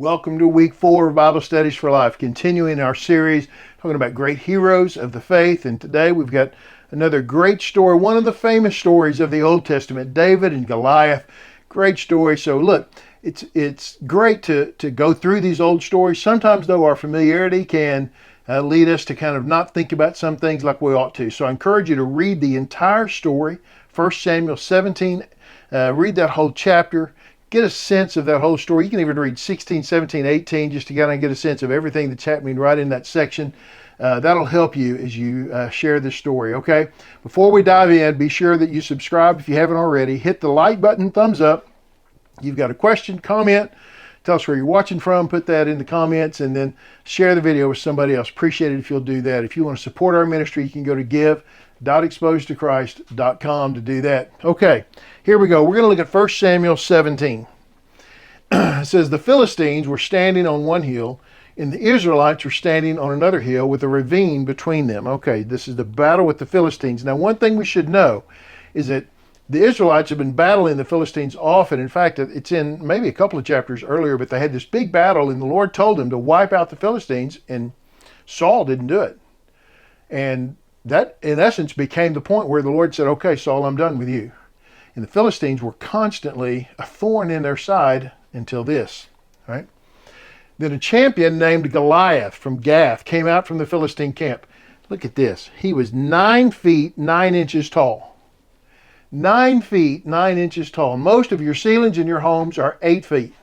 Welcome to week 4 of Bible Studies for Life, continuing our series talking about great heroes of the faith. And today we've got another great story, one of the famous stories of the Old Testament, David and Goliath. Great story. So look, it's great to go through these old stories. Sometimes, though, our familiarity can lead us to kind of not think about some things like we ought to. So I encourage you to read the entire story, 1 Samuel 17, read that whole chapter. Get a sense of that whole story. You can even read 16, 17, 18 just to kind of get a sense of everything that's happening right in that section. That'll help you as you share this story, okay? Before we dive in, be sure that you subscribe if you haven't already. Hit the like button, thumbs up. You've got a question, comment, tell us where you're watching from, put that in the comments, and then share the video with somebody else. Appreciate it if you'll do that. If you want to support our ministry, you can go to give.exposedtochrist.com to do that. Okay, here we go. We're going to look at 1 Samuel 17. It says, the Philistines were standing on one hill, and the Israelites were standing on another hill with a ravine between them. Okay, this is the battle with the Philistines. Now, one thing we should know is that the Israelites have been battling the Philistines often. In fact, it's in maybe a couple of chapters earlier, but they had this big battle, and the Lord told them to wipe out the Philistines, and Saul didn't do it. And that, in essence, became the point where the Lord said, okay, Saul, I'm done with you. And the Philistines were constantly a thorn in their side until this, right? Then a champion named Goliath from Gath came out from the Philistine camp. Look at this. He was 9 feet, 9 inches tall. 9 feet, 9 inches tall. Most of your ceilings in your homes are 8 feet.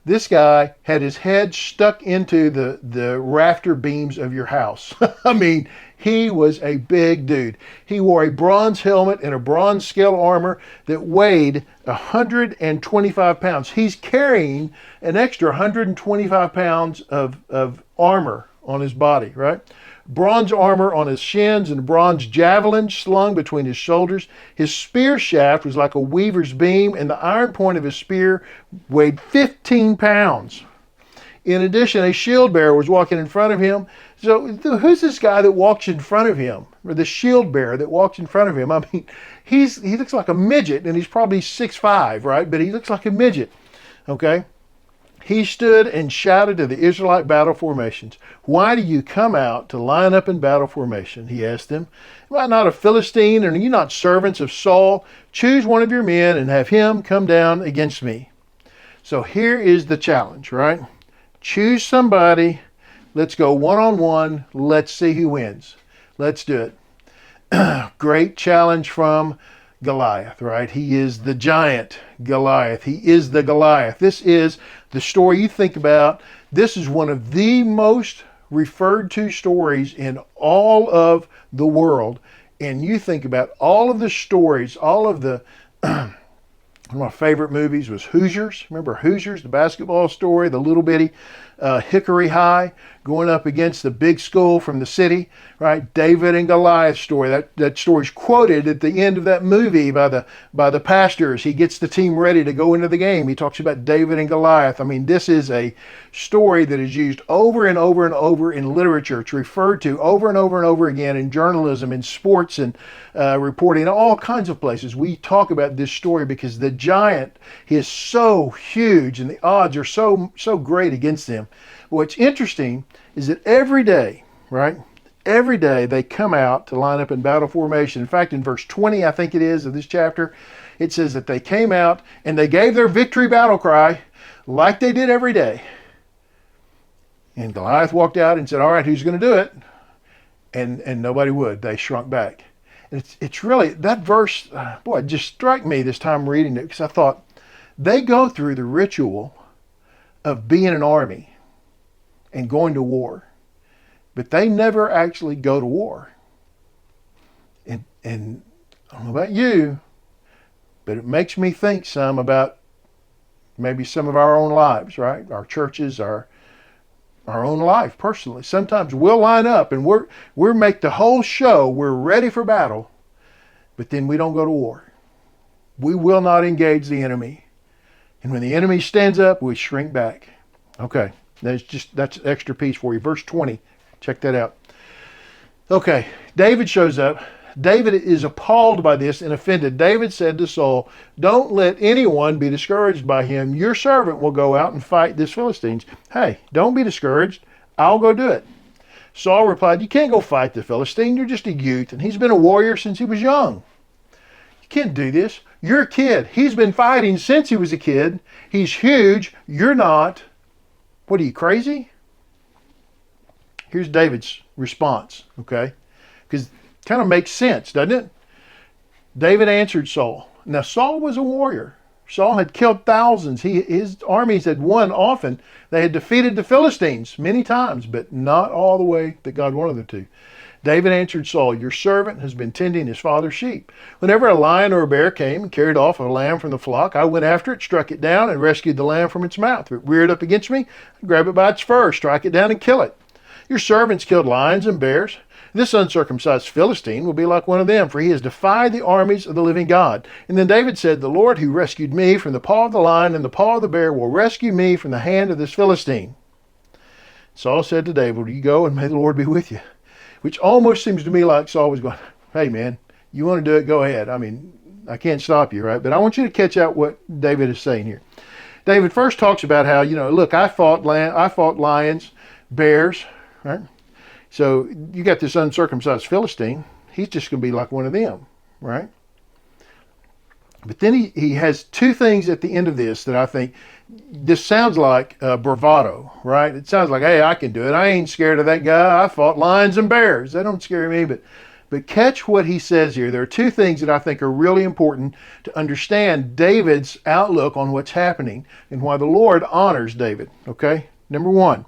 This guy had his head stuck into the rafter beams of your house. I mean, he was a big dude. He wore a bronze helmet and a bronze scale armor that weighed 125 pounds. He's carrying an extra 125 pounds of armor on his body, right? Bronze armor on his shins and bronze javelin slung between his shoulders. His spear shaft was like a weaver's beam, and the iron point of his spear weighed 15 pounds. In addition, a shield bearer was walking in front of him. So who's this guy that walks in front of him? Or the shield bearer that walks in front of him? I mean, he looks like a midget, and he's probably 6'5", right? But he looks like a midget, okay? He stood and shouted to the Israelite battle formations. Why do you come out to line up in battle formation? He asked them. Am I not a Philistine, and are you not servants of Saul? Choose one of your men and have him come down against me. So here is the challenge, right? Choose somebody. Let's go one-on-one. Let's see who wins. Let's do it. Great challenge from Goliath, right? He is the giant Goliath. He is the Goliath. This is the story you think about. This is one of the most referred to stories in all of the world. And you think about all of the stories, all of the, one of my favorite movies was Hoosiers. Remember Hoosiers, the basketball story, the little bitty Hickory High going up against the big school from the city, right? David and Goliath story. That story's quoted at the end of that movie by the pastors. He gets the team ready to go into the game. He talks about David and Goliath. I mean, this is a story that is used over and over and over in literature. It's referred to over and over and over again in journalism, in sports, and reporting, all kinds of places. We talk about this story because the giant is so huge and the odds are so great against them. What's interesting is that every day, right? Every day they come out to line up in battle formation. In fact, in verse 20, I think it is, of this chapter, it says that they came out and they gave their victory battle cry like they did every day. And Goliath walked out and said, all right, who's going to do it? And nobody would. They shrunk back. And it's really, that verse, boy, it just struck me this time reading it, because I thought, they go through the ritual of being an army and going to war, but they never actually go to war. And I don't know about you, but it makes me think some about maybe some of our own lives, right? Our churches, our own life personally. Sometimes we'll line up and we're make the whole show, we're ready for battle, but then we don't go to war. We will not engage the enemy. And when the enemy stands up, we shrink back. Okay, that's an extra piece for you. Verse 20, check that out. Okay, David shows up David is appalled by this and offended. David said to Saul, "Don't let anyone be discouraged by him. Your servant will go out and fight this Philistines." Hey, don't be discouraged. I'll go do it. Saul replied, "You can't go fight the Philistine. You're just a youth, and he's been a warrior since he was young. You can't do this. You're a kid. He's been fighting since he was a kid. He's huge. You're not. What are you, crazy?" Here's David's response, okay? Because it kind of makes sense, doesn't it? David answered Saul. Now, Saul was a warrior. Saul had killed thousands. His armies had won often. They had defeated the Philistines many times, but not all the way that God wanted them to. David answered Saul, "Your servant has been tending his father's sheep. Whenever a lion or a bear came and carried off a lamb from the flock, I went after it, struck it down, and rescued the lamb from its mouth. If it reared up against me, I'd grab it by its fur, strike it down, and kill it. Your servants killed lions and bears. This uncircumcised Philistine will be like one of them, for he has defied the armies of the living God." And then David said, "The Lord who rescued me from the paw of the lion and the paw of the bear will rescue me from the hand of this Philistine." Saul said to David, "You go, and may the Lord be with you." Which almost seems to me like Saul was going, "Hey man, you want to do it, go ahead. I mean, I can't stop you, right?" But I want you to catch out what David is saying here. David first talks about how, look, I fought lions, bears, right? So you got this uncircumcised Philistine. He's just going to be like one of them, right? But then he has two things at the end of this that I think, this sounds like bravado, right? It sounds like, hey, I can do it. I ain't scared of that guy. I fought lions and bears. That don't scare me. But catch what he says here. There are two things that I think are really important to understand David's outlook on what's happening and why the Lord honors David, okay? Number one,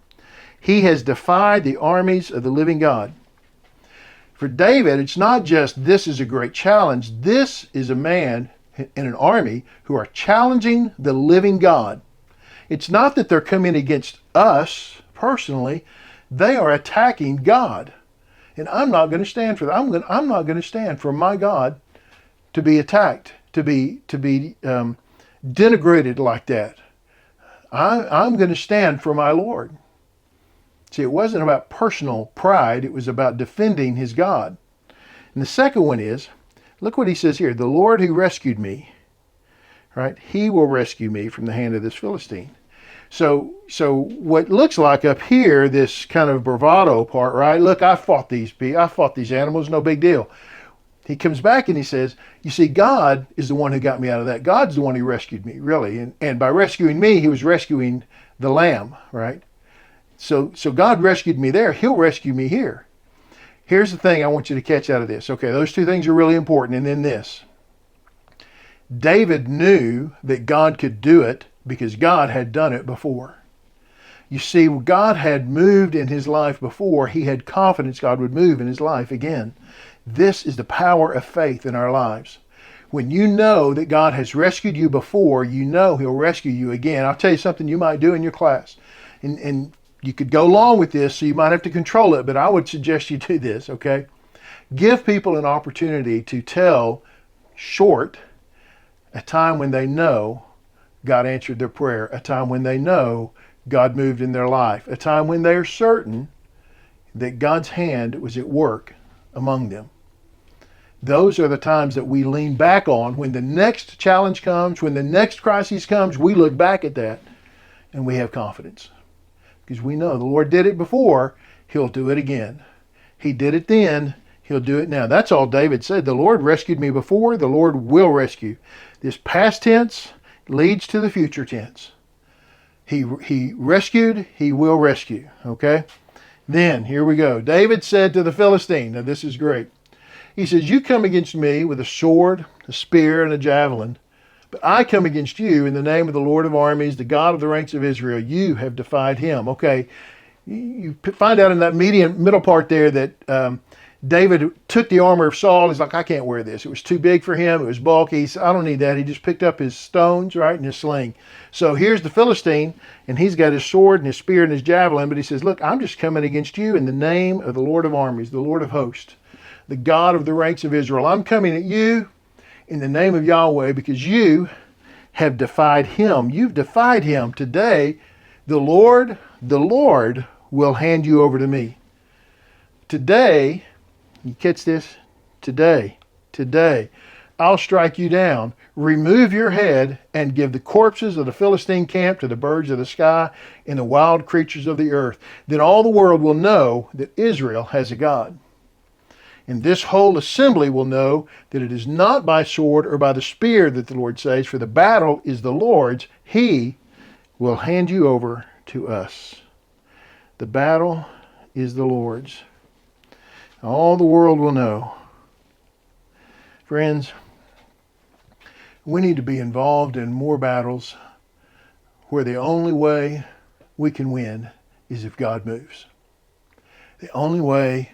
he has defied the armies of the living God. For David, it's not just this is a great challenge. This is a man in an army who are challenging the living God. It's not that they're coming against us personally. They are attacking God. And I'm not going to stand for that. I'm not going to stand for my God to be attacked, to be denigrated like that. I'm going to stand for my Lord. See, it wasn't about personal pride. It was about defending his God. And the second one is, look what he says here. The Lord who rescued me, right? He will rescue me from the hand of this Philistine. So what looks like up here, this kind of bravado part, right? Look, I fought these animals, no big deal. He comes back and he says, you see, God is the one who got me out of that. God's the one who rescued me, really. And by rescuing me, he was rescuing the lamb, right? So God rescued me there. He'll rescue me here. Here's the thing I want you to catch out of this. Okay, those two things are really important. And then this. David knew that God could do it because God had done it before. You see, God had moved in his life before. He had confidence God would move in his life again. This is the power of faith in our lives. When you know that God has rescued you before, you know he'll rescue you again. I'll tell you something you might do in your class. And you could go along with this, so you might have to control it, but I would suggest you do this, okay? Give people an opportunity to tell short a time when they know God answered their prayer, a time when they know God moved in their life, a time when they're certain that God's hand was at work among them. Those are the times that we lean back on. When the next challenge comes, when the next crisis comes, we look back at that and we have confidence. Because we know the Lord did it before, he'll do it again. He did it then, he'll do it now. That's all David said. The Lord rescued me before, the Lord will rescue. This past tense leads to the future tense. He rescued, he will rescue. Okay? Then, here we go. David said to the Philistine, now this is great. He says, you come against me with a sword, a spear, and a javelin, but I come against you in the name of the Lord of armies, the God of the ranks of Israel. You have defied him. Okay, you find out in that middle part there that David took the armor of Saul. He's like, I can't wear this. It was too big for him. It was bulky. He said, I don't need that. He just picked up his stones, right, and his sling. So here's the Philistine, and he's got his sword and his spear and his javelin, but he says, look, I'm just coming against you in the name of the Lord of armies, the Lord of hosts, the God of the ranks of Israel. I'm coming at you in the name of Yahweh because you have defied him. You've defied him. Today, the Lord will hand you over to me. Today, you catch this? today, I'll strike you down, remove your head, and give the corpses of the Philistine camp to the birds of the sky and the wild creatures of the earth. Then all the world will know that Israel has a God. And this whole assembly will know that it is not by sword or by the spear that the Lord saves, for the battle is the Lord's. He will hand you over to us. The battle is the Lord's. All the world will know. Friends, we need to be involved in more battles where the only way we can win is if God moves. The only way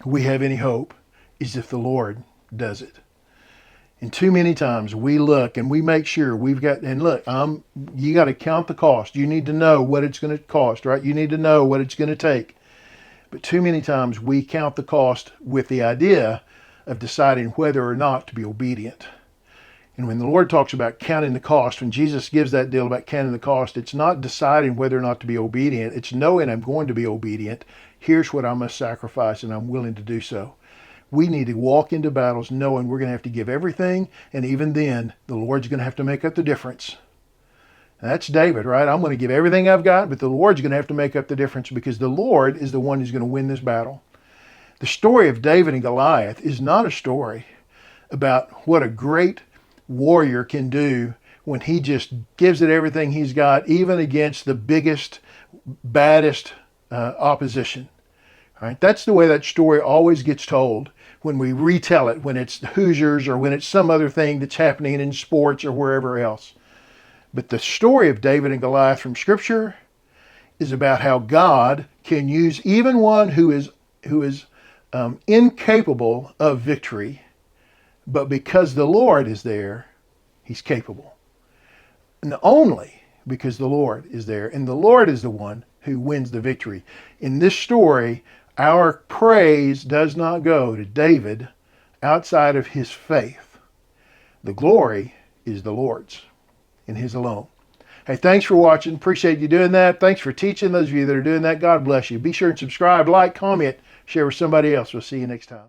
we have any hope is if the Lord does it. And too many times we look and we make sure we've got, and look, you got to count the cost. You need to know what it's going to cost, right? You need to know what it's going to take. But too many times we count the cost with the idea of deciding whether or not to be obedient. And when the Lord talks about counting the cost, when Jesus gives that deal about counting the cost, it's not deciding whether or not to be obedient. It's knowing I'm going to be obedient. Here's what I must sacrifice, and I'm willing to do so. We need to walk into battles knowing we're going to have to give everything, and even then, the Lord's going to have to make up the difference. And that's David, right? I'm going to give everything I've got, but the Lord's going to have to make up the difference because the Lord is the one who's going to win this battle. The story of David and Goliath is not a story about what a great warrior can do when he just gives it everything he's got, even against the biggest, baddest opposition. All right? That's the way that story always gets told when we retell it, when it's the Hoosiers or when it's some other thing that's happening in sports or wherever else. But the story of David and Goliath from Scripture is about how God can use even one who is incapable of victory, but because the Lord is there, he's capable. And only because the Lord is there, and the Lord is the one who wins the victory. In this story, our praise does not go to David outside of his faith. The glory is the Lord's, and his alone. Hey, thanks for watching. Appreciate you doing that. Thanks for teaching. Those of you that are doing that, God bless you. Be sure and subscribe, like, comment, share with somebody else. We'll see you next time.